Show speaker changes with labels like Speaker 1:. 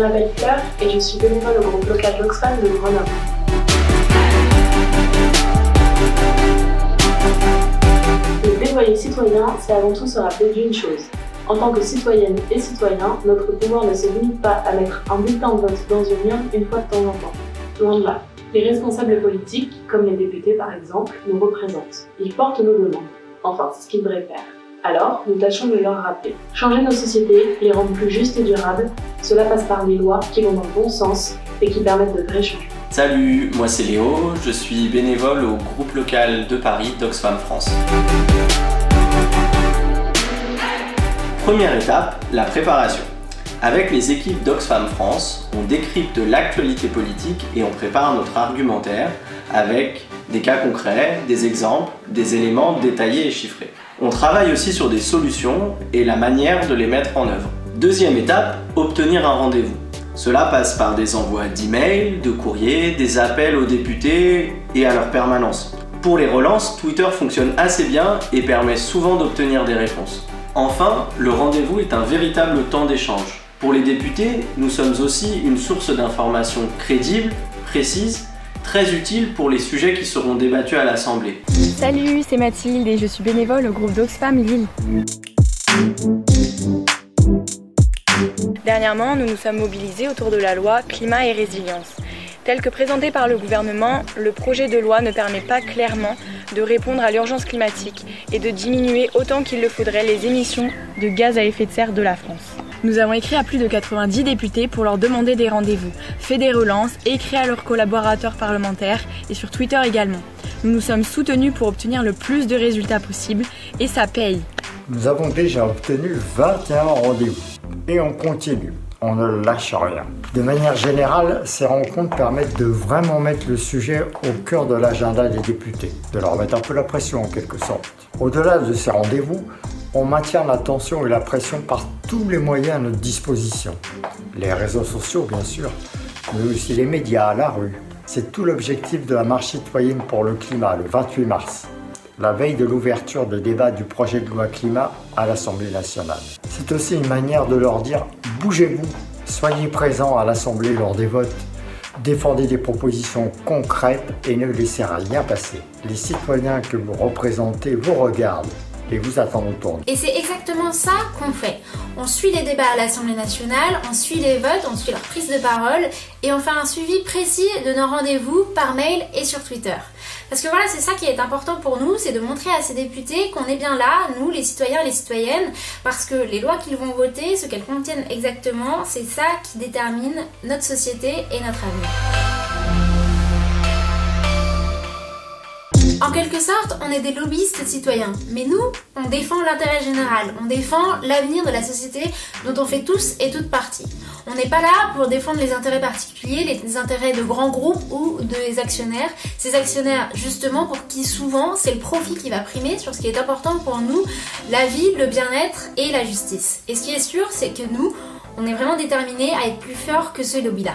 Speaker 1: m'appelle Fleur et je suis bénévole au groupe local d'Oxfam de Grenoble. Le plaidoyer citoyen, c'est avant tout se rappeler d'une chose. En tant que citoyenne et citoyen, notre pouvoir ne se limite pas à mettre un bulletin de vote dans une urne une fois de temps en temps. Loin de là. Les responsables politiques, comme les députés par exemple, nous représentent. Ils portent nos demandes. Enfin, c'est ce qu'ils devraient faire. Alors, nous tâchons de leur rappeler. Changer nos sociétés, les rendre plus justes et durables, cela passe par des lois qui vont dans le bon sens et qui permettent de vrais changements.
Speaker 2: Salut, moi c'est Léo, je suis bénévole au groupe local de Paris d'Oxfam France. Première étape, la préparation. Avec les équipes d'Oxfam France, on décrypte l'actualité politique et on prépare notre argumentaire avec des cas concrets, des exemples, des éléments détaillés et chiffrés. On travaille aussi sur des solutions et la manière de les mettre en œuvre. Deuxième étape, obtenir un rendez-vous. Cela passe par des envois d'emails, de courriers, des appels aux députés et à leur permanence. Pour les relances, Twitter fonctionne assez bien et permet souvent d'obtenir des réponses. Enfin, le rendez-vous est un véritable temps d'échange. Pour les députés, nous sommes aussi une source d'informations crédible, précise, très utile pour les sujets qui seront débattus à l'Assemblée.
Speaker 3: Salut, c'est Mathilde et je suis bénévole au groupe d'Oxfam Lille. Dernièrement, nous nous sommes mobilisés autour de la loi Climat et Résilience. Tel que présenté par le gouvernement, le projet de loi ne permet pas clairement de répondre à l'urgence climatique et de diminuer autant qu'il le faudrait les émissions de gaz à effet de serre de la France. Nous avons écrit à plus de 90 députés pour leur demander des rendez-vous, fait des relances, écrit à leurs collaborateurs parlementaires et sur Twitter également. Nous nous sommes soutenus pour obtenir le plus de résultats possible et ça paye.
Speaker 4: Nous avons déjà obtenu 21 rendez-vous et on continue, on ne lâche rien. De manière générale, ces rencontres permettent de vraiment mettre le sujet au cœur de l'agenda des députés, de leur mettre un peu la pression en quelque sorte. Au-delà de ces rendez-vous, on maintient l'attention et la pression par tous les moyens à notre disposition. Les réseaux sociaux, bien sûr, mais aussi les médias, la rue. C'est tout l'objectif de la marche citoyenne pour le climat, le 28 mars, la veille de l'ouverture de débat du projet de loi climat à l'Assemblée nationale. C'est aussi une manière de leur dire « bougez-vous, soyez présents à l'Assemblée lors des votes, défendez des propositions concrètes et ne laissez rien passer. Les citoyens que vous représentez vous regardent et vous attendent au tournant. »
Speaker 5: Et c'est exactement ça qu'on fait. On suit les débats à l'Assemblée nationale, on suit les votes, on suit leur prise de parole et on fait un suivi précis de nos rendez-vous par mail et sur Twitter. Parce que voilà, c'est ça qui est important pour nous, c'est de montrer à ces députés qu'on est bien là, nous, les citoyens et les citoyennes, parce que les lois qu'ils vont voter, ce qu'elles contiennent exactement, c'est ça qui détermine notre société et notre avenir. En quelque sorte, on est des lobbyistes citoyens, mais nous, on défend l'intérêt général, on défend l'avenir de la société dont on fait tous et toutes partie. On n'est pas là pour défendre les intérêts particuliers, les intérêts de grands groupes ou des actionnaires. Ces actionnaires, justement, pour qui souvent c'est le profit qui va primer sur ce qui est important pour nous, la vie, le bien-être et la justice. Et ce qui est sûr, c'est que nous, on est vraiment déterminés à être plus forts que ce lobby-là.